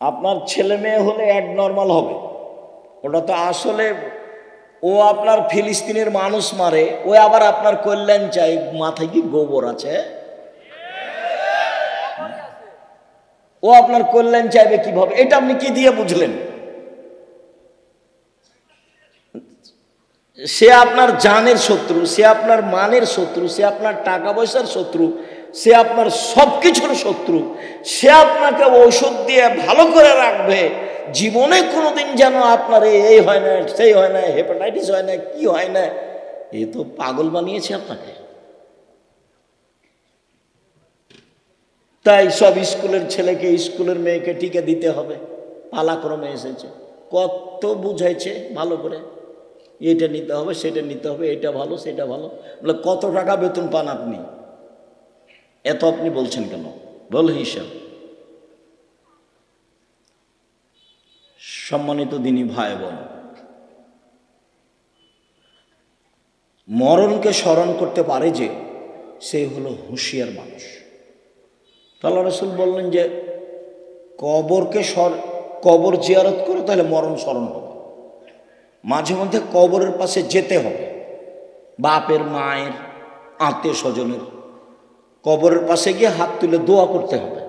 আপনার ছেলে মেয়ে হলে অ্যাডনর্মাল হবে, ওটা তো আসলে ও আপনার ফিলিস্তিনের মানুষ মারে, ও আবার আপনার কল্যাণ চাই, মাথায় কি গোবর আছে? ও আপনার কল্যাণ চাইবে কিভাবে? এটা আপনি কি দিয়ে বুঝলেন? সে আপনার জানের শত্রু, সে আপনার মানের শত্রু, সে আপনার টাকা পয়সার শত্রু, সে আপনার সব কিছুর শত্রু। সে আপনাকে ঔষধ দিয়ে ভালো করে রাখবে, জীবনে কোনোদিন যেন আপনার এই হয় না, সেই হয় না, হেপাটাইটিস হয় না, কি হয় না। এ তো পাগল বানিয়েছে আপনাকে। তাই সব স্কুলের ছেলেকে স্কুলের মেয়েকে টিকে দিতে হবে, পালাক্রমে এসেছে। কত বুঝাইছে ভালো করে, এটা নিতে হবে, সেটা নিতে হবে, এটা ভালো, সেটা ভালো। বলে কত টাকা বেতন পান আপনি? এত আপনি বলছেন কেন? বল হিসাব। সম্মানিত দিনী ভাই বোন, মরণকে স্মরণ করতে পারে যে, সে হলো হুঁশিয়ার মানুষ। আল্লাহ রাসূল বললেন যে কবর জিয়ারত করো, তাহলে মরণ স্মরণ হবে। মাঝে মধ্যে কবরের পাশে যেতে হবে, বাপের, মায়ের, আত্মীয় স্বজনের কবরের পাশে গিয়ে হাত তুলে দোয়া করতে হবে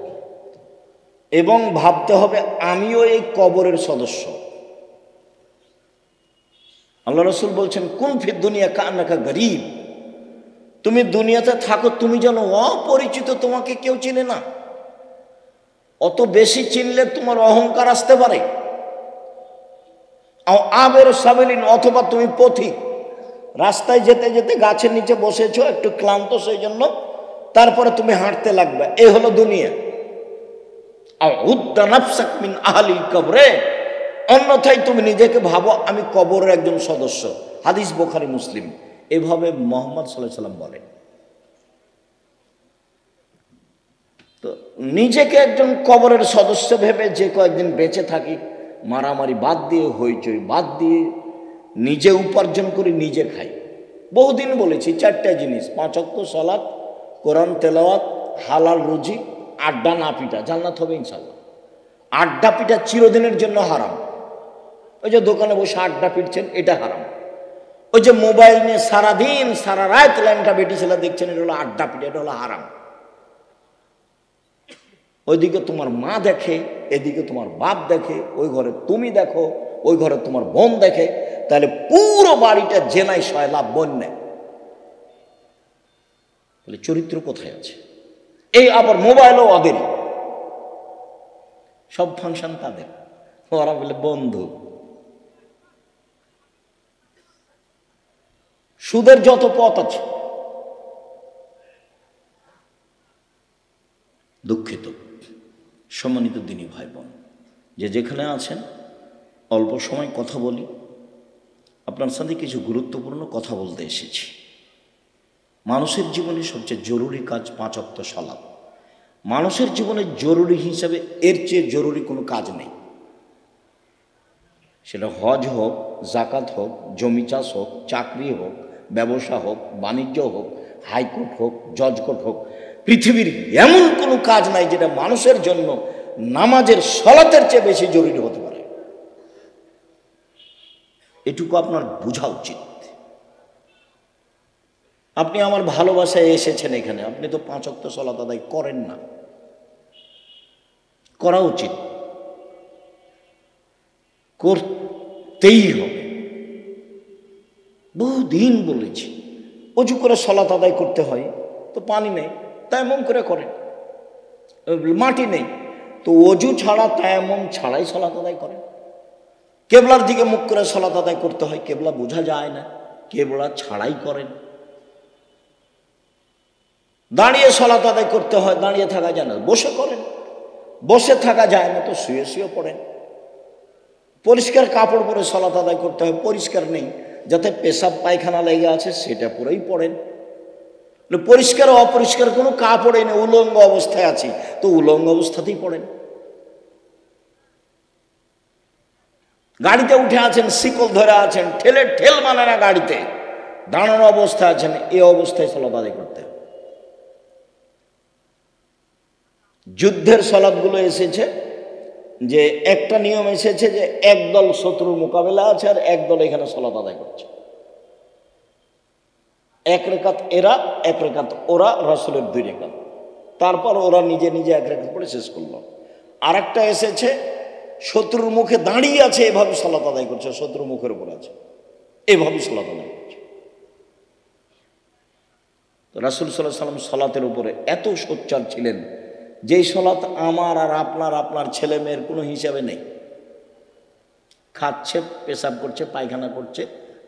এবং ভাবতে হবে আমিও এই কবরের সদস্য। আল্লাহ রাসূল বলছেন, কোন ফিদ দুনিয়া কান্নাকা গরীব, তুমি দুনিয়াতে থাকো, তুমি যেন অপরিচিত, তোমাকে কেউ চিনে না। অত বেশি চিনলে তোমার অহংকার আসতে পারে। আবের সাবেলিন, অথবা তুমি পথিক, রাস্তায় যেতে যেতে গাছের নিচে বসেছো, একটু ক্লান্ত সেই জন্য, তারপরে তুমি হাঁটতে লাগবে। এই হলো দুনিয়া। কবরে, অন্যথায় তুমি নিজেকে ভাবো আমি কবরের একজন সদস্য। হাদিস বুখারী মুসলিম। এভাবে মুহাম্মদ সাল্লাল্লাহু আলাইহি ওয়াসাল্লাম বলেন। তো নিজেকে একজন কবরের সদস্য ভেবে যে কয়েকদিন বেঁচে থাকি, মারামারি বাদ দিয়ে, হইচই বাদ দিয়ে, নিজে উপার্জন করি, নিজে খাই। বহুদিন বলেছি 4টা জিনিস: 5 ওয়াক্ত সালাত, কোরআন তেলাওয়াত, হালাল রুজি, আড্ডা না পিটা। জান্নাত হবে ইনশাল্লাহ। আড্ডা পিটা চিরদিনের জন্য হারাম। ওই যে দোকানে বসে আড্ডা পিটছেন, এটা হারাম। ওই যে মোবাইল নিয়ে সারাদিন সারা রাত ল্যাংটা বেটি ছেলে দেখছেন, এটা হলো আড্ডা পিটা, এটা হলো হারাম। ওইদিকে তোমার মা দেখে, এদিকে তোমার বাপ দেখে, ওই ঘরে তুমি দেখো, ওই ঘরে তোমার বোন দেখে, তাহলে পুরো বাড়িটা জেনায় সয়লাভ বন্যায়। তাহলে চরিত্র কোথায় আছে? এই আবার মোবাইলও ওদেরই, সব ফাংশন তাদের, ওরা বলে বন্ধু। সুদের যত পথ আছে, দুঃখিত সম্মানিত দিনী ভাই বোন, যে যেখানে আছেন, অল্প সময় কথা বলি। আপনার সাথে কিছু গুরুত্বপূর্ণ কথা বলতে এসেছি। মানুষের জীবনে সবচেয়ে জরুরি কাজ 5 ওয়াক্ত সালাত। মানুষের জীবনে জরুরি হিসাবে এর চেয়ে জরুরি কোনো কাজ নেই। সেটা হজ হোক, জাকাত হোক, জমি চাষ হোক, চাকরি হোক, ব্যবসা হোক, বাণিজ্য হোক, হাইকোর্ট হোক, জজ কোর্ট হোক। পৃথিবীর এমন কোনো কাজ নাই যেটা মানুষের জন্য নামাজের সালাতের চেয়ে বেশি জরুরি হতে পারে। এটুকু আপনার বোঝা উচিত। আপনি আমার ভালোবাসায় এসেছেন এখানে, আপনি তো 5 ওয়াক্ত সালাত আদায় করেন না। করা উচিত, করতেই হবে। বহুদিন বলেছি, অজু করে সালাত আদায় করতে হয়, তো পানি নেই, তায়াম্মুম করে করেন। মাটি নেই, তো অজু ছাড়া তায়াম্মুম ছাড়াই সালাত আদায় করেন। কেবলার দিকে মুখ করে সালাত আদায় করতে হয়, কেবলা বোঝা যায় না, কেবলা ছাড়াই করেন। দাঁড়িয়ে সালাত আদায় করতে হয়, দাঁড়িয়ে থাকা যায় না, বসে করেন। বসে থাকা যায় না, তো শুয়ে শুয়ে পড়েন। পরিষ্কার কাপড় পরে সালাত আদায় করতে হয়, পরিষ্কার নেই, যাতে পেশাব পায়খানা লেগে আছে সেটা পরেই পড়েন। পরিষ্কার অপরিষ্কার কোনো কাপড় নেই, উলঙ্গ অবস্থায় আছি, তো উলঙ্গ অবস্থাতেই পড়েন। গাড়িতে উঠে আছেন, শিকল ধরে আছেন, ঠেল মানে না গাড়িতে, দাঁড়ানো অবস্থায় আছেন, এই অবস্থায় সালাত আদায় করতে হবে। যুদ্ধের সালাতগুলো এসেছে যে একটা নিয়ম এসেছে যে একদল শত্রুর মোকাবেলা আছে আর একদল এখানে সালাত আদায় করছে, এক রেখাত এরা এক রেখাত ওরা, রাসূলের 2 রেখাত, তারপর ওরা নিজে নিজে এক রেখাত পড়ে শেষ করলো। আর একটা এসেছে শত্রুর মুখে দাঁড়িয়ে আছে, এভাবে সালাত আদায় করছে, শত্রুর মুখের উপর আছে, এভাবে সালাত আদায় করছে। রাসূল সাল্লাল্লাহু আলাইহি ওয়াসাল্লাম সালাতের উপরে এত সোচ্চার ছিলেন, যেই সালাত আমার আর আপনার ছেলে মেয়ের কোনো হিসাবে নেই। খাচ্ছে, পেশাব করছে, পায়খানা করছে,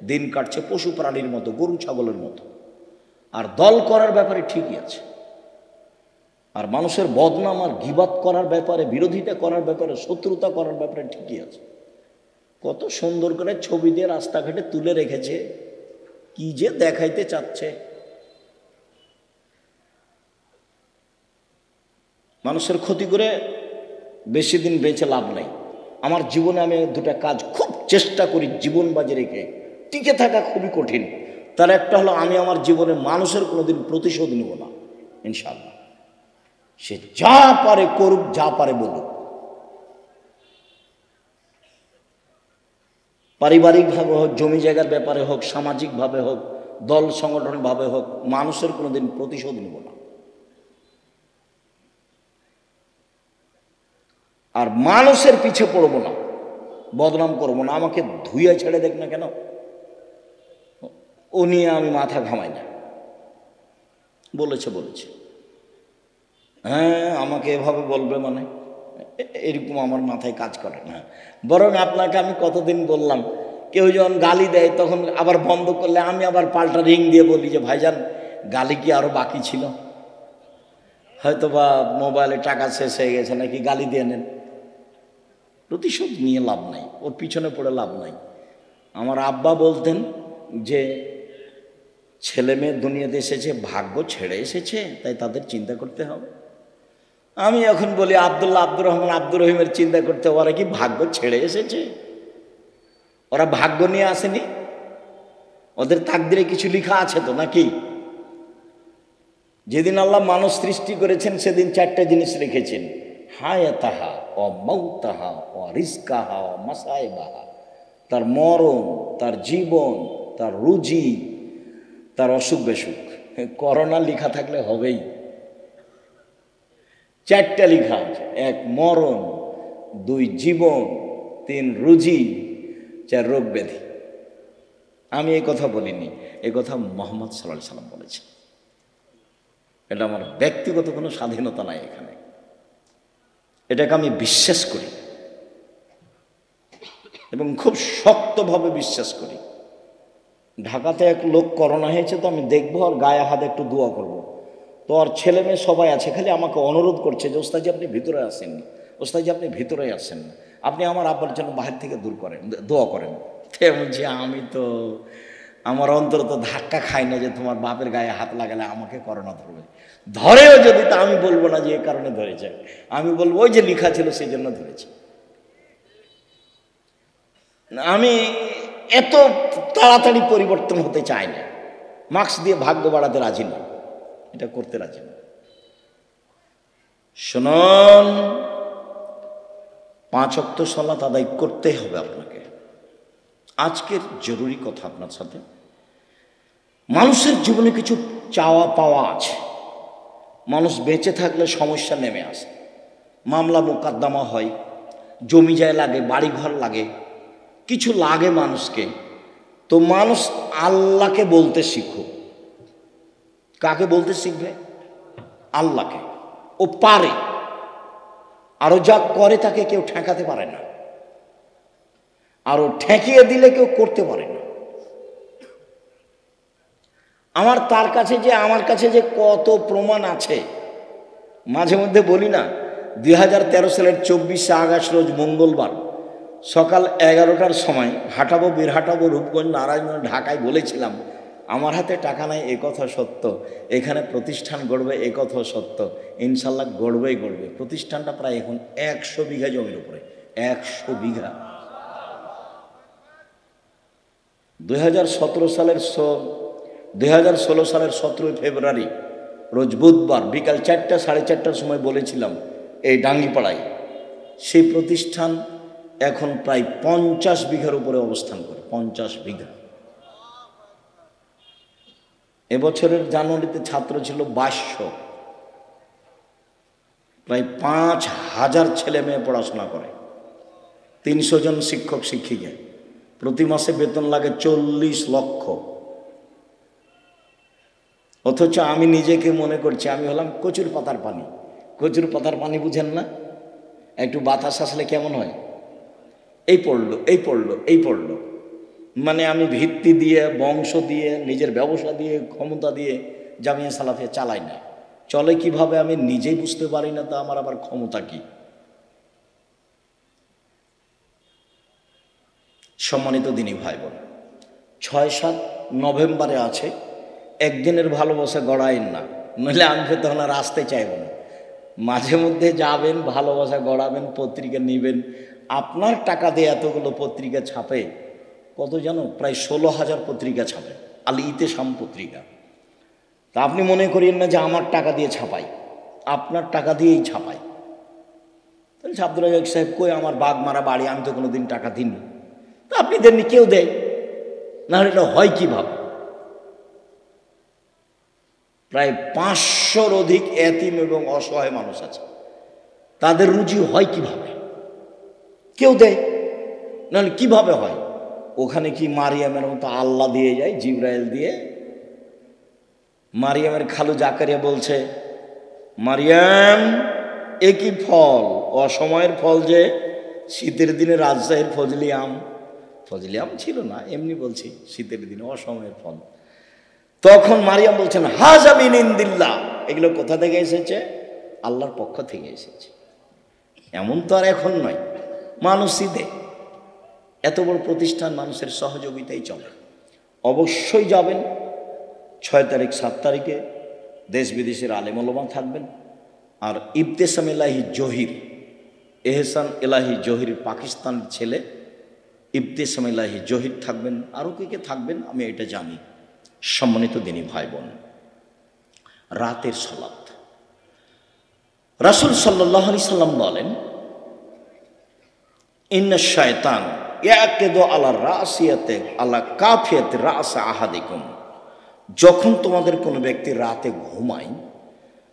দিন কাটছে পশু প্রাণীর মতো, গরু ছাগলের মতো। আর দল করার ব্যাপারে ঠিকই আছে, আর মানুষের বদনাম আর গীবাত করার ব্যাপারে, বিরোধিতা করার ব্যাপারে, শত্রুতা করার ব্যাপারে ঠিকই আছে। কত সুন্দর করে ছবি দিয়ে রাস্তাঘাটে তুলে রেখেছে, কি যে দেখাইতে চাচ্ছে। মানুষের ক্ষতি করে বেশি দিন বেঁচে লাভ নাই। আমার জীবনে আমি 2টা কাজ খুব চেষ্টা করি জীবন বাজি রেখে টিকে থাকা, খুবই কঠিন। তার একটা হলো, আমি আমার জীবনে মানুষের কোনোদিন প্রতিশোধ নেব না, ইনশাআল্লাহ। সে যা পারে করুক, যা পারে বলুক। পারিবারিকভাবে হোক, জমি জায়গার ব্যাপারে হোক, সামাজিকভাবে হোক, দল সংগঠনভাবে হোক, মানুষের কোনোদিন প্রতিশোধ নেব না। আর মানুষের পিছে পড়বো না, বদনাম করবো না। আমাকে ধুয়ে ছেড়ে দেখ না কেন, ও নিয়ে আমি মাথা ঘামাই না। বলেছে হ্যাঁ আমাকে এভাবে বলবে, মানে এরকম আমার মাথায় কাজ করে না। বরং আপনাকে আমি কতদিন বললাম, কেউ যখন গালি দেয় তখন আবার বন্ধ করলে আমি আবার পাল্টা রিং দিয়ে বলি যে ভাইজান, গালি কি আরো বাকি ছিল? হয়তো বা মোবাইলে টাকা শেষ হয়ে গেছে, নাকি গালি দিয়ে নেন। প্রতিশোধ নিয়ে লাভ নাই, ওর পিছনে পড়ে লাভ নাই। আমার আব্বা বলতেন যে ছেলে মেয়ে দুনিয়াতে এসেছে ভাগ্য ছেড়ে এসেছে, তাই তাদের চিন্তা করতে হবে। আমি এখন বলি আব্দুল্লাহ, আব্দুর রহমান, আব্দুর রহিমের চিন্তা করতে, ওরা কি ভাগ্য ছেড়ে এসেছে? ওরা ভাগ্য নিয়ে আসেনি, ওদের তাকদিরে কিছু লেখা আছে তো নাকি? যেদিন আল্লাহ মানুষ সৃষ্টি করেছেন সেদিন 4টা জিনিস রেখেছেন, হায়াতাহা ও মাউতাহা ও রিজকাহা ও মাসাইবাহা। তার মরণ, তার জীবন, তার রুজি, তার অসুখ বেসুখ। করোনা লেখা থাকলে হবেই। 4টা লেখা আছে, 1 মরণ, 2 জীবন, 3 রুজি, 4 রোগ ব্যাধি। আমি এই কথা বলিনি, এই কথা মুহাম্মদ সাল্লাল্লাহু আলাইহি সাল্লাম বলেছেন। এটা আমার ব্যক্তিগত কোনো স্বাধীনতা নাই এখানে, এটাকে আমি বিশ্বাস করি এবং খুব শক্তভাবে বিশ্বাস করি। ঢাকাতে এক লোক করোনা হয়েছে, তো আমি দেখবো আর গায়ে হাতে একটু দোয়া করব। তো আর ছেলে মেয়ে সবাই আছে, খালি আমাকে অনুরোধ করছে যে ওস্তাদজি আপনি ভিতরে আসেন, ওস্তাদজি আপনি ভিতরে আসেন, আপনি আমার আব্বার জন্য বাহির থেকে দূর করেন, দোয়া করেন। বলছি আমি তো আমার অন্তর তো ধাক্কা খাই না যে তোমার বাপের গায়ে হাত লাগালে আমাকে করোনা ধরবে। ধরেও যদি, তা আমি বলবো না যে এই কারণে ধরেছে, আমি বলবো ওই যে লেখা ছিল সেই জন্য ধরেছে। আমি এত তাড়াতাড়ি পরিবর্তন হতে চাই না, মাস্ক দিয়ে ভাগ্য বাড়াতে রাজি না, এটা করতে রাজি না। শুনুন, 5 ওয়াক্ত সালাত আদায় করতে হবে আপনাকে। আজকের জরুরি কথা আপনার সাথে, মানুষের জীবনে কিছু চাওয়া পাওয়া আছে। মানুষ বেঁচে থাকলে সমস্যা নেমে আসে, মামলা মোকদ্দমা হয়, জমি জায়গা লাগে, বাড়িঘর লাগে, কিছু লাগে মানুষকে। তো মানুষ আল্লাহকে বলতে শিখো। কাকে বলতে শিখবে? আল্লাহকে। ও পারে, আরো যা করে তাকে কেউ ঠেকাতে পারে না, আরো ঠেকিয়ে দিলে কেউ করতে পারে না। আমার কাছে যে কত প্রমাণ আছে, মাঝে মধ্যে বলি না, 2013 সালের 24শে আগস্ট রোজ মঙ্গলবার সকাল 11টার সময় হাঁটাবো, বীরহাটাবো, রূপগঞ্জ, নারায়ণগঞ্জ, ঢাকায় বলেছিলাম আমার হাতে টাকা নাই, এ কথা সত্য, এখানে প্রতিষ্ঠান গড়বে এ কথা সত্য, ইনশাল্লাহ গড়বেই গড়বে। প্রতিষ্ঠানটা প্রায় এখন 100 বিঘা জমির উপরে, 100 বিঘা। 2016 সালের 17 ফেব্রুয়ারি রোজ বুধবার বিকাল 4টা 4:30টার সময় বলেছিলাম এই ডাঙ্গিপাড়ায় সেই প্রতিষ্ঠান এখন প্রায় 50 বিঘার উপরে অবস্থান করে। 50 বিঘা। এবছরের জানুয়ারিতে ছাত্র ছিল 2200। প্রায় 5000 ছেলে মেয়ে পড়াশোনা করে। 300 জন শিক্ষক শিক্ষিকা। প্রতি মাসে বেতন লাগে 40 লক্ষ। অথচ আমি নিজেকে মনে করছি আমি হলাম কচুর পাতার পানি। কচুর পাতার পানি বুঝেন না? একটু বাতাস আসলে কেমন হয়? এই পড়লো, এই পড়লো, এই পড়লো। মানে আমি ভিত্তি দিয়ে, বংশ দিয়ে, নিজের ব্যবসা দিয়ে, ক্ষমতা দিয়ে জামিয়া সালাফিয়া চালাই না। চলে কিভাবে আমি নিজেই বুঝতে পারি না, তা আমার আবার ক্ষমতা কি? সম্মানিত দিনী ভাই বোন, 6-7 নভেম্বরে আছে। একদিনের ভালোবাসা গড়াইন না, নইলে আমি তখন আর আসতে চাইব না। মাঝে মধ্যে যাবেন, ভালোবাসা গড়াবেন, পত্রিকা নেবেন। আপনার টাকা দিয়ে এতগুলো পত্রিকা ছাপে, কত জানো? প্রায় 16,000 পত্রিকা ছাপে, আল ইতেসাম পত্রিকা। তা আপনি মনে করেন না যে আমার টাকা দিয়ে ছাপাই, আপনার টাকা দিয়েই ছাপাই। তাহলে আব্দুল রাজ্জাক সাহেব কই, আমার বাঘ মারা বাড়ি, আমি তো কোনো দিন টাকা দিইনি। তা আপনি দেননি, কেউ দেয় না, এটা হয় কিভাবে? প্রায় 500-র অধিক এতিম এবং অসহায় মানুষ আছে, তাদের রুজি হয় কিভাবে? কেউ দেয় নাহলে কিভাবে হয়? ওখানে কি মারিয়ামের মতো আল্লাহ দিয়ে যায়, জিবরাইল দিয়ে? মারিয়ামের খালু জাকারিয়া বলছে, মারিয়াম একই ফল, অসময়ের ফল যে শীতের দিনে রাজশাহীর ফজলি আম। ফজলি আম ছিল না, এমনি বলছি, শীতের দিনে অসময়ের ফল। তখন মারিয়াম বলছেন, হাজা মিন ইনদিল্লাহ। এগুলো কোথা থেকে এসেছে? আল্লাহর পক্ষ থেকে এসেছে। এমন তো আর এখন নয়, মানুষই দেয়। এত বড় প্রতিষ্ঠান মানুষের সহযোগিতাই চলে। অবশ্যই যাবেন। 6 তারিখ 7 তারিখে দেশ বিদেশের আলেম ওলামা থাকবেন। আর ইবতেসাম এলাহি জহির, এহসান এলাহি জহির পাকিস্তানের ছেলে ইবতেসাম এলাহি জহির থাকবেন। আরও কে কে থাকবেন আমি এটা জানি। সম্মানিত দিনী ভাই বোন, রাতের সালাত। রাসূল সাল্লাল্লাহু আলাইহি সাল্লাম বলেন, ইন্না শায়তান ইয়াকিদু আলা রাসিয়াতে আলা কাফিয়াতি রাস আহাদিকুম। যখন তোমাদের কোনো ব্যক্তি রাতে ঘুমায়,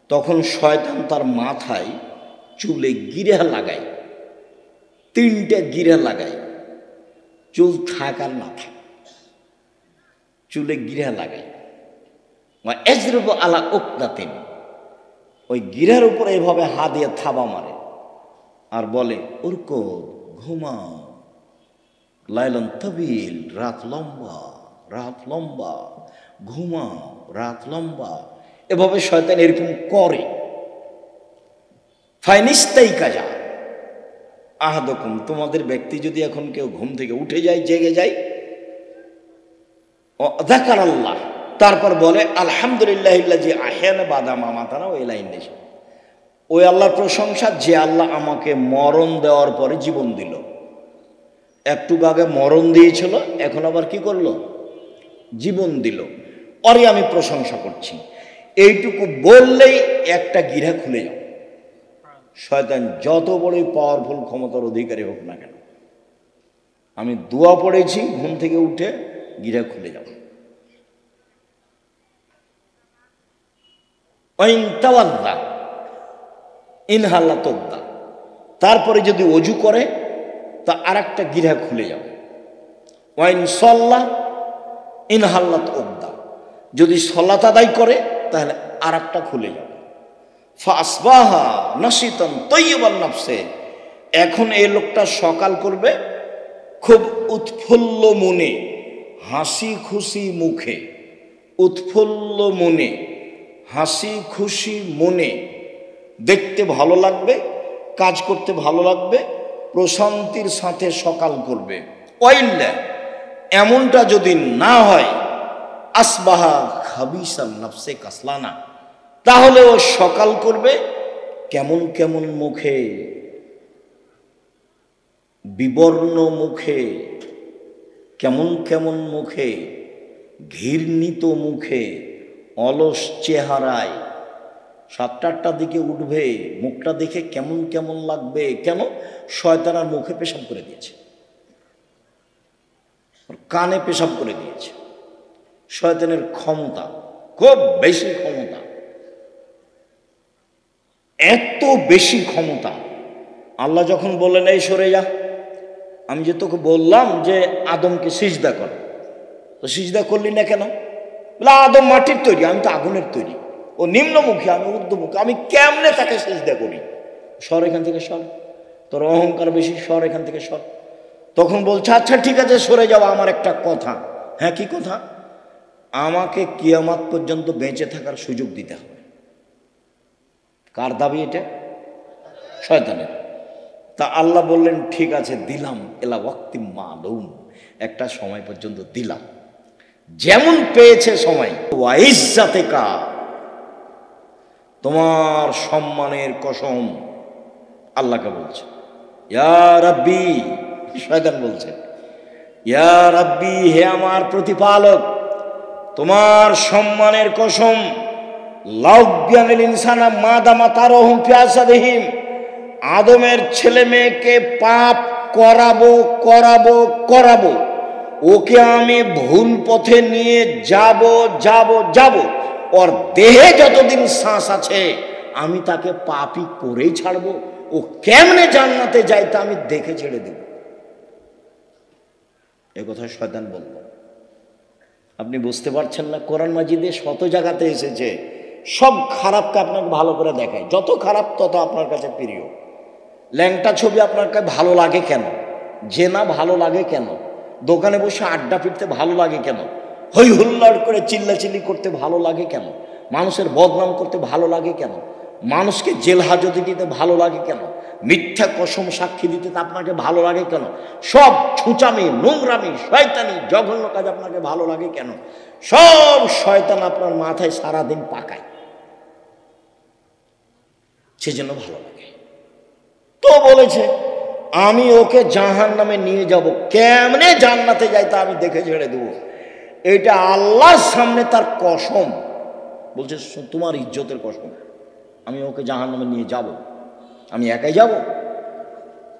তখন শয়তান তার মাথায় চুলে গিরা লাগায়। 3টে গিরা লাগায়, চুল থাকার না থাক, চুলে গিরা লাগায়। এজরুবু আলা উকদাতিন, ওই গিরার উপরে এভাবে হাত দিয়ে থাবা মারে আর বলে, উরকো ঘুমাও, লাইলান তাবিল, রাত লম্বা, রাত লম্বা, ঘুমাও, রাত লম্বা। এভাবে শয়তান এরকম করে। ফাইনিস্তাই কাজা আহাদকুম, তোমাদের ব্যক্তি যদি এখন কেউ ঘুম থেকে উঠে যায়, জেগে যায়, যাকার আল্লাহ, তারপর বলে আলহামদুলিল্লাহিল্লাযী আহয়ানা বাদা মা মাতানা ওয়া ইলাইহিন নুশুর। ওই আল্লাহর প্রশংসা যে আল্লাহ আমাকে মরণ দেওয়ার পরে জীবন দিল। একটু আগে মরণ দিয়েছিল, এখন আবার কি করলো? জীবন দিল। ওরে আমি প্রশংসা করছি। এইটুকু বললেই একটা গিরা খুলে যাও। শয়তান যত বড়ই পাওয়ারফুল ক্ষমতার অধিকারী হোক না কেন, আমি দোয়া পড়েছি, ঘুম থেকে উঠে গিরা খুলে যাও। ইনহাল্লা তোদ্দা, তারপরে যদি অজু করে তা আর একটা গিরা খুলে যাবে। ওয়াইন সল্লা ইনহাল্লাত ওদ্দা, যদি সলাত আদায় করে তাহলে আর একটা খুলে যাবে। ফাসবাহা নাশিতান তাইয়িবান নাফসে, এখন এই লোকটা সকাল করবে খুব উৎফুল্ল মনে, হাসি খুশি মুখে। উৎফুল্ল মনে, হাসি খুশি মনে, দেখতে ভালো লাগবে, কাজ করতে ভালো লাগবে, প্রশান্তির সাথে সকাল করবে। ওয়াইল্লা, এমনটা যদি না হয়, আসবাহা খাবিসান নাফসে কাসলানা, তাহলে ও সকাল করবে কেমন কেমন মুখে, বিবর্ণ মুখে, কেমন কেমন মুখে, ঘৃণিত মুখে, অলস চেহারায়, 7টা 8টার দিকে উঠবে, মুখটা দেখে কেমন কেমন লাগবে। কেন? শয়তান আর মুখে পেশাব করে দিয়েছে, কানে পেশাব করে দিয়েছে। শয়তানের ক্ষমতা খুব বেশি, ক্ষমতা এত বেশি ক্ষমতা। আল্লাহ যখন বললেন এই সরে যা, আমি যে তোকে বললাম যে আদমকে সিজদা কর, তো সিজদা করলি না কেন? বলে আদম মাটির তৈরি, আমি তো আগুনের তৈরি। ও নিম্নমুখী, আমি ঊর্ধ্বমুখী, আমি কেমনে তাকে সিজদা করি? সর এখান থেকে, সর, তোর অহংকার বেশি, সর এখান থেকে, সর। তখন বলছে আচ্ছা ঠিক আছে সরে যাও, আমার একটা কথা। হ্যাঁ কি কথা? আমাকে কিয়ামত পর্যন্ত বেঁচে থাকার সুযোগ দিতে হবে। কার দাবি এটা? শয়তানের। তা আল্লাহ বললেন ঠিক আছে দিলাম, এলা ওয়াক্তি মালুম, একটা সময় পর্যন্ত দিলাম, যেমন পেয়েছে সময়। ওয়াইজ্জাতিকা, তোমার সম্মানের কসম, আল্লাহকে বলছে। ইয়া রাব্বি, শয়তান বলছে ইয়া রাব্বি, হে আমার প্রতিপালক, তোমার সম্মানের কসম, লাউবিয়ানিল ইনসানা মাদামা তারহুম ফি আসাদিহিম, আদমের ছেলে মেয়েকে পাপ করাবো করাবো করাবো, ওকে আমি ভুল পথে নিয়ে যাব যাব যাব, ওর দেহে যতদিন শ্বাস আছে আমি তাকে পাপই করেই ছাড়বো। ও কেমনে জান্নাতে যায় তা আমি দেখে ছেড়ে দেব। এ কথা শয়তান বলল। আপনি বুঝতে পারছেন না? কোরআন মাজিদে শত জায়গাতে এসেছে, সব খারাপকে আপনাকে ভালো করে দেখায়। যত খারাপ তত আপনার কাছে প্রিয়। ল্যাংটা ছবি আপনার কাছে ভালো লাগে কেন? জেনা ভালো লাগে কেন? দোকানে বসে আড্ডা পিটতে ভালো লাগে কেন? হই হুল্লাড় করে চিল্লাচিল্লি করতে ভালো লাগে কেন? মানুষের বদনাম করতে ভালো লাগে কেন? মানুষকে জেল হাজতে দিতে ভালো লাগে কেন? মিথ্যা কসম সাক্ষী দিতে আপনাকে ভালো লাগে কেন? সব ছুঁচামি, নোংরামি, শয়তানি, জঘন্য কাজ আপনাকে ভালো লাগে কেন? সব শয়তান আপনার মাথায় সারাদিন পাকায়, সেজন্য ভালো লাগে। তো বলেছে আমি ওকে জাহান্নামে নিয়ে যাব, কেমনে জান্নাতে যাই তা আমি দেখে ছেড়ে দেবো। এটা আল্লাহর সামনে তার কসম। বলছে তোমার ইজ্জতের কসম, আমি ওকে জাহান্নামে নিয়ে যাব। আমি একাই যাব?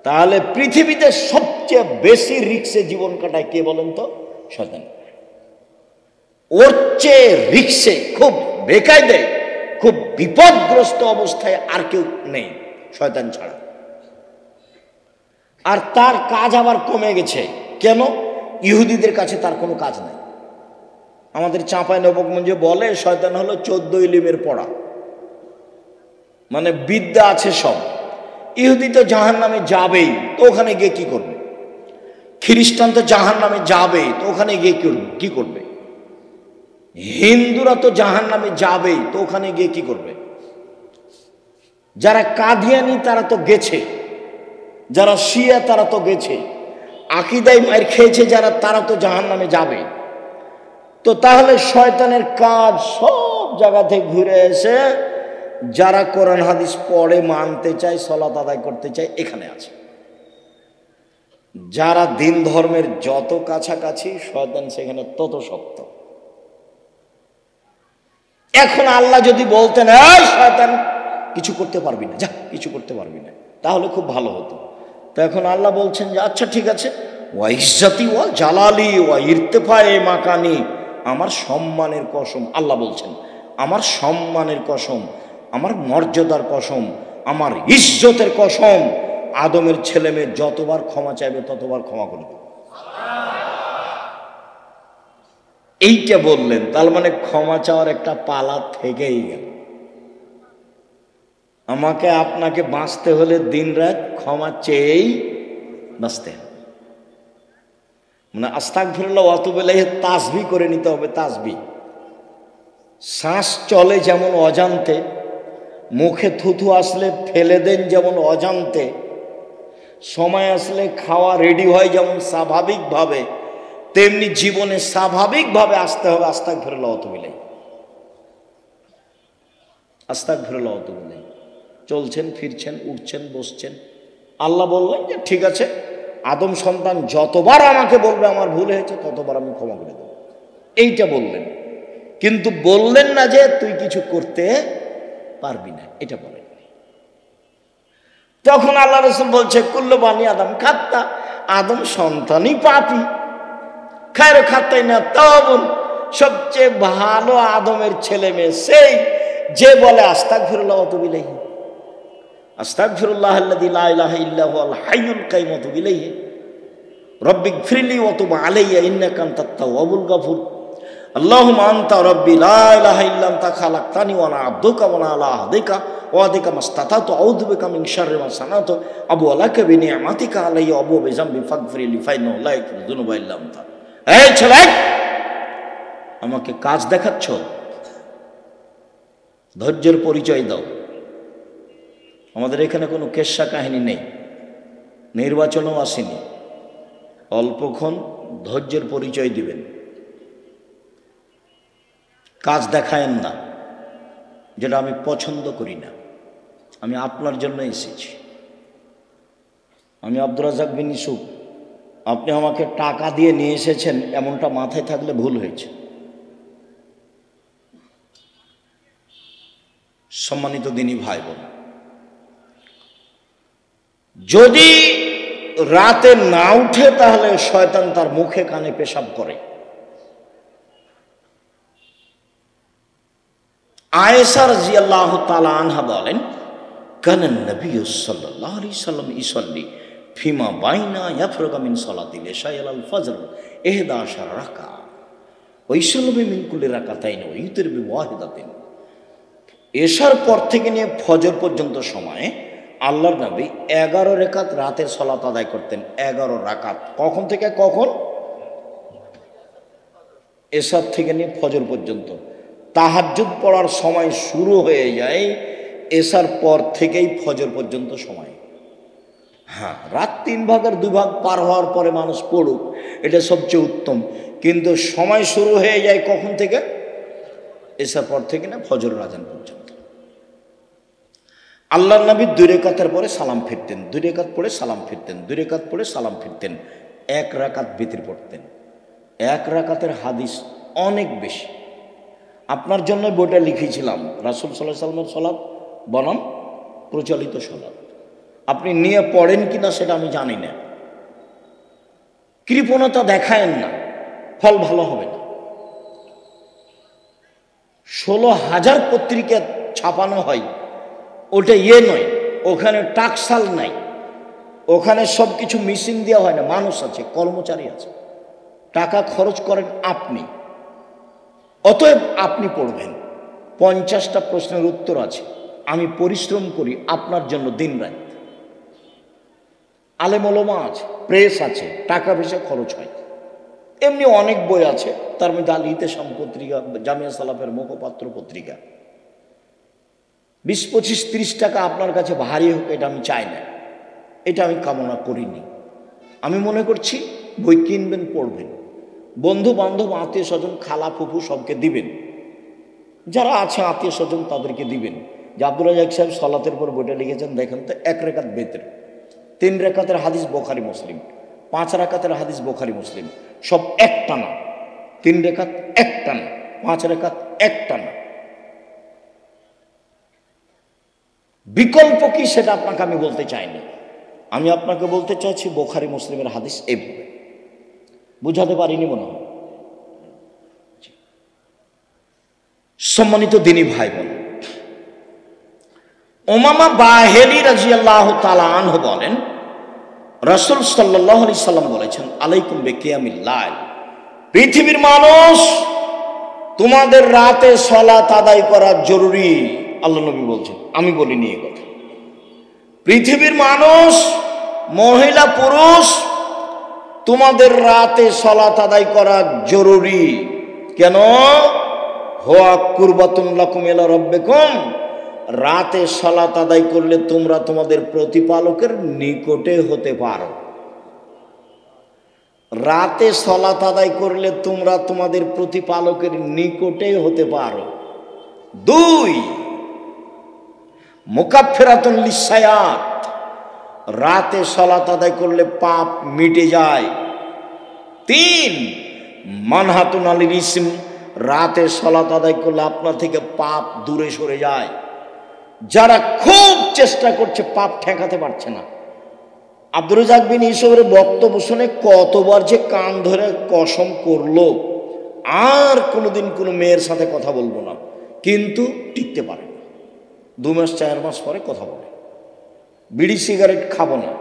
তাহলে পৃথিবীতে সবচেয়ে বেশি রিক্সে জীবন কাটায় কে বলেন তো? শয়তান। ওর চেয়ে রিক্সে, খুব বেকায়দায়, খুব বিপদগ্রস্ত অবস্থায় আর কেউ নেই শয়তান ছাড়া। আর তার কাজ আবার কমে গেছে। কেন? ইহুদিদের কাছে তার কোনো কাজ নাই। আমাদের চাঁপায় নবগঞ্জে বলে শয়তান হলো 14 ইলিমের পড়া, মানে বিদ্যা আছে সব। ইহুদি তো জাহান্নামে যাবেই, তো ওখানে গিয়ে কি করবে? খ্রিস্টান তো জাহান্নামে যাবেই, তো ওখানে গিয়ে কি করবে? হিন্দুরা তো জাহান্নামে যাবেই, তো ওখানে গিয়ে কি করবে? যারা কাদিয়ানি তারা তো গেছে, যারা শিয়া তারা তো গেছে, আকীদায় মার খেয়েছে যারা, তারা তো জাহান্নামে যাবে। তো তাহলে শয়তানের কাজ সব জায়গা থেকে ঘুরে এসে যারা কোরআন হাদিস পড়ে, মানতে চায়, সালাত আদায় করতে চায়, এখানে আছে। যারা দিন ধর্মের যত কাছাকাছি, শয়তান সেখানে তত শক্ত। এখন আল্লাহ যদি বলতেন এই শয়তান কিছু করতে পারবি না, যা কিছু করতে পারবি না, তাহলে খুব ভালো হতো। তো এখন আল্লাহ বলছেন যে আচ্ছা ঠিক আছে, ওয়া ইজ্জতি ওয়া জালালি ওয়া ইরতিফায়ে মাকানি, আমার সম্মানের কসম। আল্লাহ বলছেন আমার সম্মানের কসম, আমার মর্যাদার কসম, আমার ইজ্জতের কসম, আদমের ছেলে মেয়ে যতবার ক্ষমা চাইবে ততবার ক্ষমা করে দেব। এইটা বললেন, তার মানে ক্ষমা চাওয়ার একটা পালা থেকেই গেল। আমাকে আপনাকে বাঁচতে হলে দিনরাত ক্ষমা চেয়েই বাঁচতে হবে। মানে আস্তাগফিরুল্লাহ ওয়া আতুবু ইলাইহি তাসবিহ করে নিতে হবে। তাসবিহ, শ্বাস চলে যেমন অজান্তে, মুখে থুথু আসলে ফেলে দেন যেমন অজান্তে, সময় আসলে খাওয়া রেডি হয় যেমন স্বাভাবিকভাবে, তেমনি জীবনে স্বাভাবিকভাবে আসতে হবে আস্তাগফিরুল্লাহ ওয়া আতুবু ইলাইহি। আস্তাগফিরুল্লাহ ওয়া আতুবু ইলাইহি। চলছেন, ফিরছেন, উঠছেন, বসছেন। আল্লাহ বললেন যে ঠিক আছে, আদম সন্তান যতবার আমাকে বলবে আমার ভুল হয়েছে ততবার আমি ক্ষমা করে দেব, এইটা বললেন। কিন্তু বললেন না যে তুই কিছু করতে পারবি না, এটা বলেননি। তখন আল্লাহ রাসূল বলছে কুল্লু বানি আদম খাত্তা, আদম সন্তানই পাপী। খায়রু খাত্তাইনা তাওয়াবুন, সবচেয়ে ভালো আদমের ছেলে মেয়ে সেই যে বলে আস্তাগফিরুল্লাহ ওয়া আতুবু ইলাইহি, আস্তাগফিরুল্লাহ আল্লাযী লা ইলাহা ইল্লা হুয়াল হাইয়ুল কাইয়্যুম ওয়া আতুবু ইলাইহি রব্বিগফিরলি ওয়া তুব আলাইয়া ইন্নাকা আনতাত তাওয়াবুল গফুর। আল্লাহুম্মা আনতা রাব্বি লা ইলাহা ইল্লা আনতা খালাকতানি ওয়া আনা আবদুকা ওয়া আনা আলা আহদিকা ওয়া আদিকা মাসতাতাতু আউযু বিকা মিন শাররি মা সানাতু আবু আলাকা বিনিআমাতিকা আলাইয়া আবু বিযামবি ফাগফিরলি ফাইন্নাহু লা ইয়াগফিরুয যুনুবা ইল্লা আনতা। এই ছেলে, আমাকে কাজ দেখাচ্ছ? ধৈর্যের পরিচয় দাও। আমাদের এখানে কোনো কেচ্ছা কাহিনী নেই, নির্বাচনও আসেনি। অল্পক্ষণ ধৈর্যের পরিচয় দিবেন, কাজ দেখায়েন না, যেটা আমি পছন্দ করি না। আমি আপনার জন্য এসেছি। আমি আব্দুর রাজ্জাক বিন ইউসুফ, আপনি আমাকে টাকা দিয়ে নিয়ে এসেছেন এমনটা মাথায় থাকলে ভুল হয়েছে। সম্মানিত দিনী ভাই বোন, যদি রাতে না উঠে তাহলে শয়তান তার মুখে কানে পেশাব করে। আয়েশা রাদিয়াল্লাহু তাআলা আনহা বলেন, কানান নবী সাল্লাল্লাহু আলাইহি সাল্লাম ইসাল্লি ফিমা বাইনা ইয়াফরুগা মিন সালাতিল ইশা ইলাল ফজর 11 রাকা ওয়া ইসাল্লামু মিন কুল্লি রাকাতাইন ওয়া ইউতির বিওয়াহিদাতিন। এশার পর থেকে নিয়ে ফজর পর্যন্ত সময়ে আল্লাহর নবী 11 রাকাত রাতের সালাত আদায় করতেন। 11 রাকাত। কখন থেকে কখন? এশার থেকে নিয়ে ফজর পর্যন্ত। তাহাজ্জুদ পড়ার সময় শুরু হয়ে যায় এশার পর থেকেই ফজর পর্যন্ত সময়। হ্যাঁ, রাত 3 ভাগের 2 ভাগ পার হওয়ার পরে মানুষ পড়ুক, এটা সবচেয়ে উত্তম। কিন্তু সময় শুরু হয়ে যায় কখন থেকে? এশার পর থেকে না ফজর আযান পর্যন্ত। আল্লাহর নবী 2 রাকাতের পরে সালাম ফিরতেন, 2 রাকাত পড়ে সালাম ফিরতেন, 2 রাকাত পড়ে সালাম ফিরতেন। 1 রাকাত বিতর পড়তেন। 1 রাকাতের হাদিস অনেক বেশি। আপনার জন্য বইটা লিখেছিলাম, রাসূল সাল্লাল্লাহু আলাইহি ওয়াসাল্লামের সালাত বনাম প্রচলিত সালাত। আপনি নিয়ে পড়েন কিনা সেটা আমি জানি না। কৃপণতা দেখায়েন না, ফল ভালো হবে না। 16,000 পত্রিকা ছাপানো হয়, ওটা নয়, ওখানে টাকসাল নাই, ওখানে সব কিছু মেশিন দেওয়া হয় না। মানুষ আছে, কর্মচারী আছে, টাকা খরচ করেন আপনি। অতএব আপনি পড়বেন। 50টা প্রশ্নের উত্তর আছে। আমি পরিশ্রম করি আপনার জন্য দিন রাত। আলেম ওলামা আছে, প্রেস আছে, টাকা পয়সা খরচ হয়। এমনি অনেক বই আছে, তার মধ্যে আল ইতিসাম পত্রিকা, জামিয়া সালাফের মুখপাত্র পত্রিকা। 20, 25, 30 টাকা আপনার কাছে ভারী হোক, এটা আমি চাই না, এটা আমি কামনা করিনি। আমি মনে করছি বই কিনবেন, পড়বেন, বন্ধু বান্ধব আত্মীয় স্বজন খালা ফুফু সবকে দিবেন, যারা আছে আত্মীয় স্বজন তাদেরকে দিবেন। যে আব্দুর রাজ্জাক সাহেব সালাতের পর বইটা লিখেছেন, দেখেন তো 1 রাকাত বেতর, 3 রাকাতের হাদিস বুখারী মুসলিম, 5 রাকাতের হাদিস বুখারী মুসলিম, সব একটানা। 3 রাকাত একটানা, 5 রাকাত একটানা। বিকল্প কি সেটা আপনাকে আমি বলতে চাইনি। আমি আপনাকে বলতে চাইছি বুখারী মুসলিমের হাদিস এভাবে। বুঝাতে পারিনি মনে হয়। সম্মানিত দিনী ভাই বোন, উমামা বাহিলী রাদিয়াল্লাহু তাআলা আনহু বলেন, রাসূল সাল্লাল্লাহু আলাইহি সাল্লাম বলেছেন, আলাইকুম বিকিয়ামিল লাইল, পৃথিবীর মানুষ তোমাদের রাতে সালাত আদায় করা জরুরি। আল্লাহ নবী বলছেন, আমি বলিনি এই কথা। পৃথিবীর মানুষ, মহিলা পুরুষ, তোমাদের রাতে সালাত আদায় করা জরুরি। কেন? হুয়া কুরবাতুন লাকুম ইলা রাব্বিকুম, রাতে সালাত আদায় করলে তোমরা তোমাদের প্রতিপালকের নিকটে হতে পারো। রাতে সালাত আদায় করলে তোমরা তোমাদের প্রতিপালকের নিকটে হতে পারো। 2, মুকাফফিরাতুন লিসায়াত, রাতে সালাত আদায় করলে পাপ মিটে যায়। 3, মানহাতুন আনিল ইসম, রাতে সালাত আদায় করলে আপনার থেকে পাপ দূরে সরে যায়। যারা খুব চেষ্টা করছে পাপ ঠেকাতে পারছে না। আব্দুর রাজ্জাক বিন ইউসুফের বক্তব্য শুনে কতবার যে কান ধরে কসম করলো আর কোনোদিন কোনো মেয়ের সাথে কথা বলবো না, কিন্তু টিকতে পারে না। 2 মাস 4 মাস পরে কথা বলে, বিড়ি সিগারেট খাবো না,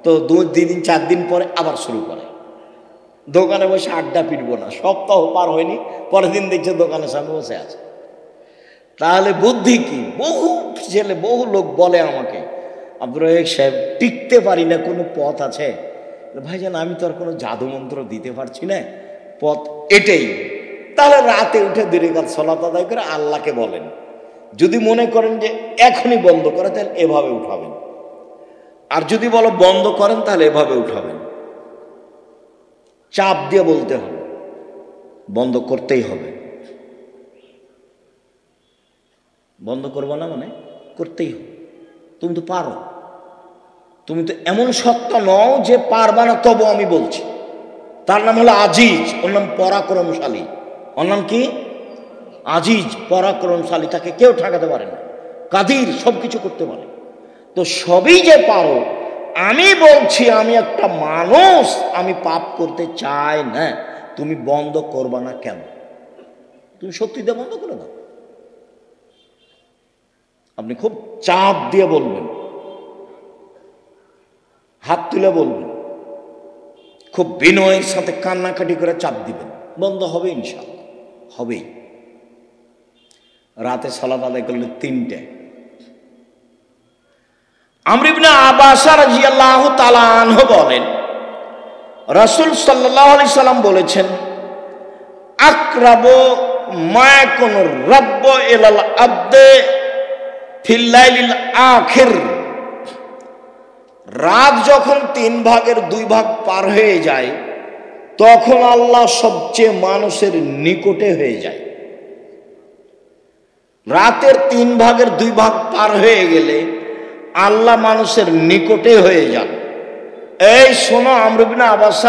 তো 2 দিন 4 দিন পরে আবার শুরু করে। দোকানে বসে আড্ডা পিটবো না, সপ্তাহ পার হয়নি, পরের দিন দেখছে দোকানের সামনে বসে আছে। তাহলে বুদ্ধি কি? বহু ছেলে বহু লোক বলে আমাকে, আব্দুর রাজ্জাক সাহেব টিকতে পারি না, কোনো পথ আছে? ভাইজান আমি তো আর কোনো জাদু মন্ত্র দিতে পারছি না, পথ এটাই। তাহলে রাতে উঠে 2 রাকাত সালাত আদায় করে আল্লাহকে বলেন। যদি মনে করেন যে এখনই বন্ধ করে, তাহলে এভাবে উঠাবেন, আর যদি বলো বন্ধ করেন তাহলে এভাবে উঠাবেন। চাপ দিয়ে বলতে হবে, বন্ধ করতেই হবে। বন্ধ করবো না মানে করতেই হবে। তুমি তো পারো, তুমি তো এমন সত্তা নও যে পারবা না, তবু আমি বলছি। তার নাম হলো আজিজ, ওর নাম পরাক্রমশালী। ওর নাম কি? আজিজ, পরাক্রমশালী। তাকে কেউ ঠেকাতে পারে না। কাদির, সব কিছু করতে পারে। তো সবই যে পারো, আমি বলছি আমি একটা মানুষ, আমি পাপ করতে চাই না, তুমি বন্ধ করবা না কেন? তুমি সত্যিতে বন্ধ করে দাও। আপনি খুব চাপ দিয়ে বলবেন, হাত তুলে বলবেন, খুব বিনয়ের সাথে কান্নাকাটি করে চাপ দিবেন, বন্ধ হবে ইনশাআল্লাহ, হবেই। রাতে সালাত আদায় করলে 3টে। আমর ইবনে আব্বাস রাদিয়াল্লাহু তাআলা আনহু বলেন, রাসূল সাল্লাল্লাহু আলাইহি সাল্লাম বলেছেন, আকরাবু মা ইয়াকুনু রাব্বু ইলাল আবদে ফিল লাইলিল আখির। রাত যখন 3 ভাগের 2 ভাগ পার হয়ে যায়, তখন আল্লাহ সবচেয়ে মানুষের নিকটে হয়ে যায়। রাতের 3 ভাগের 2 ভাগ পার হয়ে গেলে আল্লাহ মানুষের নিকটে হয়ে যান। এই শোনো আমর ইবনে আব্বাস,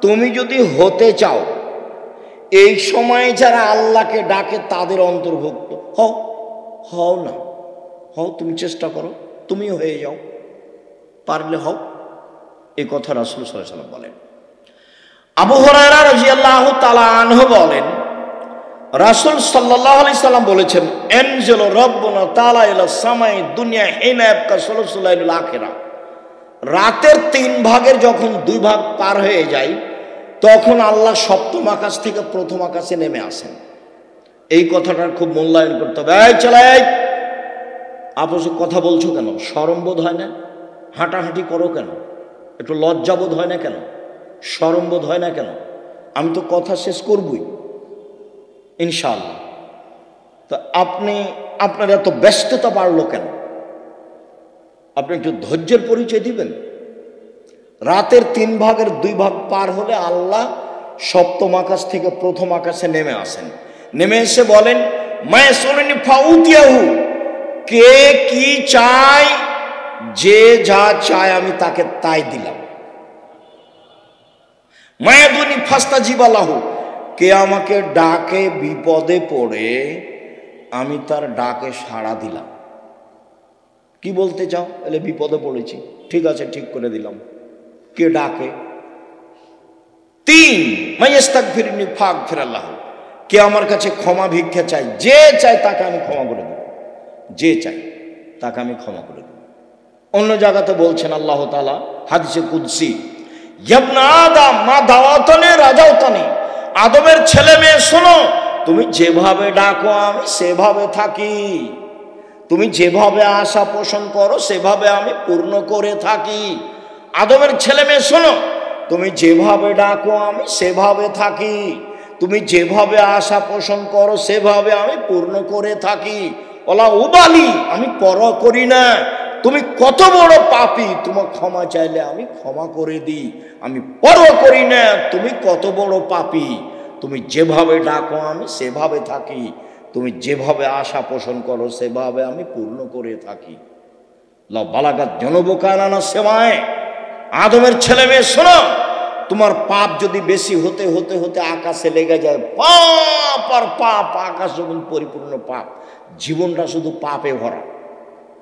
তুমি যদি হতে চাও, এই সময়ে যারা আল্লাহকে ডাকে তাদের অন্তর্ভুক্ত হও। হও না, হও, তুমি চেষ্টা করো, তুমি হয়ে যাও, পারলে হও। এই কথা রাসূল সাল্লাল্লাহু আলাইহি ওয়াসাল্লাম বলেন। আবু হুরায়রা রাদিয়াল্লাহু তাআলা আনহু বলেন, রাসূল সাল্লাল্লাহু আলাইহি সাল্লাম বলেছেন, আনজালা রাব্বুনা তাআলা ইলা সামাই দুনিয়া হিনা ইয়াবকা সুলুসুল লাইলিল আখিরা। রাতের 3 ভাগের যখন 2 ভাগ পার হয়ে যায়, তখন আল্লাহ সপ্তম আকাশ থেকে প্রথম আকাশে নেমে আসেন। এই কথাটার খুব মূল্যায়ন করতে হবে। এই চলে, আপস কথা বলছো কেন? শরম বোধ হয় না? হাঁটাহাঁটি করো কেন? একটু লজ্জাবোধ হয় না কেন? শরম বোধ হয় না কেন? আমি তো কথা শেষ করবই ইনশাআল্লাহ। তো আপনার এত ব্যস্ততা বাড়লো কেন? আপনি একটু ধৈর্যের পরিচয় দিবেন। রাতের 3 ভাগের 2 ভাগ পার হলে আল্লাহ সপ্তম আকাশ থেকে প্রথম আকাশে নেমে আসেন। নেমে এসে বলেন, মায়াসুলনি ফাউতিয়াহু, কে কি চায়, যে যা চায় আমি তাকে তাই দিলাম। মায়াদুনি ফাস্তাজিবালাহু, কে আমাকে ডাকে বিপদে পড়ে আমি তার ডাকে সাড়া দিলাম। কি বলতে চাও? এলে বিপদে পড়েছি, ঠিক আছে, ঠিক করে দিলাম। কে ডাকে? 3 মাইয়াস্তাগফিরনি ফাগফিরাল্লাহু, কে আমার কাছে ক্ষমা ভিক্ষা চায়, যে চায় তাকে আমি ক্ষমা করে দেব, যে চায় তাকে আমি ক্ষমা করে দেব। অন্য জায়গাতে বলছেন আল্লাহ তাআলা হাদিসে কুদসি, ইবনা আদম মা দাওয়াতানি রাজাউতানি, আদমের ছেলে মেয়ে শোনো, তুমি যেভাবে ডাকো আমি সেভাবে থাকি, তুমি যেভাবে আশা পোষণ করো সেভাবে আমি পূর্ণ করে থাকি। আদমের ছেলে মেয়ে শোনো, তুমি যেভাবে ডাকো আমি সেভাবে থাকি, তুমি যেভাবে আশা পোষণ করো সেভাবে আমি পূর্ণ করে থাকি। ওলা উবালি, আমি পরোয়া করি না তুমি কত বড় পাপী, তোমার ক্ষমা চাইলে আমি ক্ষমা করে দিই, আমি পরোয়া করি না তুমি কত বড় পাপী, তুমি যেভাবে ডাকো আমি সেভাবে থাকি, তুমি যেভাবে আশা পোষণ করো সেভাবে আমি পূর্ণ করে থাকি। লা বালাগাত জনবকানানা সেমায়, আদমের ছেলে মেয়ে শোনো, তোমার পাপ যদি বেশি হতে হতে হতে আকাশে লেগে যায়, পাপ আর পাপ, আকাশ যখন পরিপূর্ণ পাপ, জীবনটা শুধু পাপে ভরা।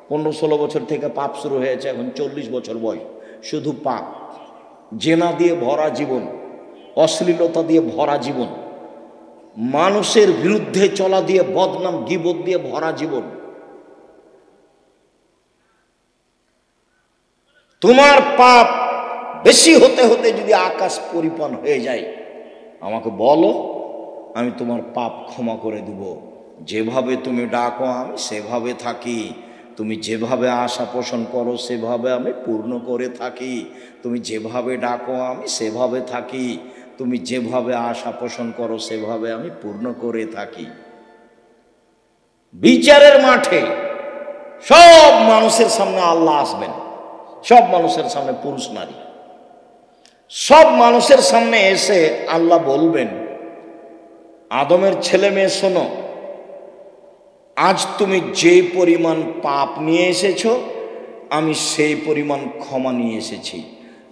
15-16 বছর থেকে পাপ শুরু হয়েছে, এখন 40 বছর বয়স, শুধু পাপ। জেনা দিয়ে ভরা জীবন, অশ্লীলতা দিয়ে ভরা জীবন, মানুষের বিরুদ্ধে চলা দিয়ে, বদনাম গীবত দিয়ে ভরা জীবন। তোমার পাপ বেশি হতে হতে যদি আকাশ পরিপূর্ণ হয়ে যায়, আমাকে বলো, আমি তোমার পাপ ক্ষমা করে দেব। যেভাবে তুমি ডাকো আমি সেভাবে থাকি, তুমি যেভাবে আশা পোষণ করো সেভাবে আমি পূর্ণ করে থাকি। তুমি যেভাবে ডাকো আমি সেভাবে থাকি, তুমি যেভাবে আশা পোষণ করো সেভাবে আমি পূর্ণ করে থাকি। বিচারের মাঠে সব মানুষের সামনে আল্লাহ আসবেন, সব মানুষের সামনে, পুরুষ নারী সব মানুষের সামনে এসে আল্লাহ বলবেন, আদমের ছেলে মেয়ে শোনো, আজ তুমি যে পরিমাণ পাপ নিয়ে এসেছো আমি সেই পরিমাণ ক্ষমা নিয়ে এসেছি।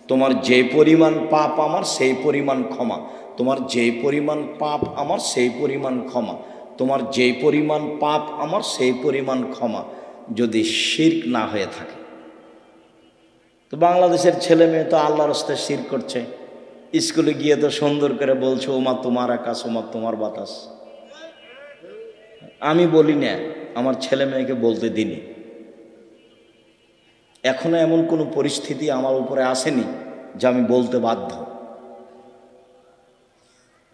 তোমার যে পরিমাণ পাপ আমার সেই পরিমাণ ক্ষমা, তোমার যে পরিমাণ পাপ আমার সেই পরিমাণ ক্ষমা, তোমার যে পরিমাণ পাপ আমার সেই পরিমাণ ক্ষমা, যদি শিরক না হয়ে থাকে। তো বাংলাদেশের ছেলে মেয়ে তো আল্লাহর রাস্তায় শিরক করছে, স্কুলে গিয়ে তো সুন্দর করে বলছে ওমা তোমার আকাশ, ওমা তোমার বাতাস। আমি বলি না, আমার ছেলে মেয়েকে বলতে দিনি। এখনো এমন কোনো পরিস্থিতি আমার উপরে আসেনি যে আমি বলতে বাধ্য।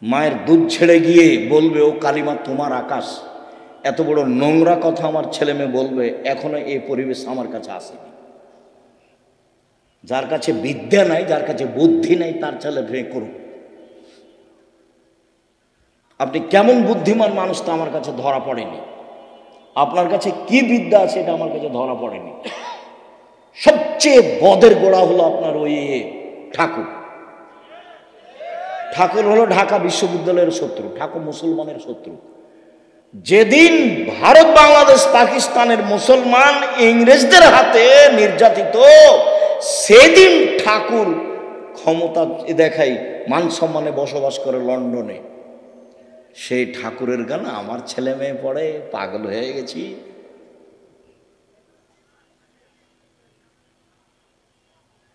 মায়ের দুধ ছেড়ে গিয়ে বলবে ও কালিমা তোমার আকাশ, এত বড় নোংরা কথা আমার ছেলে মেয়ে বলবে, এখনো এই পরিবেশ আমার কাছে আসেনি। যার কাছে বিদ্যা নাই, যার কাছে বুদ্ধি নাই, তার ছেলে মেয়ে করুক। আপনি কেমন বুদ্ধিমান মানুষ তা আমার কাছে ধরা পড়েনি, আপনার কাছে কি বিদ্যা আছে এটা আমার কাছে ধরা পড়েনি। সবচেয়ে বদের গোড়া হলো আপনার ওই ঠাকুর। ঠাকুর হলো ঢাকা বিশ্ববিদ্যালয়ের শত্রু, ঠাকুর মুসলমানের শত্রু। যেদিন ভারত, বাংলাদেশ, পাকিস্তানের মুসলমান ইংরেজদের হাতে নির্যাতিত, সেদিন ঠাকুর ক্ষমতা দেখাই, মান সম্মানে বসবাস করে লন্ডনে। সেই ঠাকুরের গান আমার ছেলে মেয়ে পড়ে, পাগল হয়ে গেছি।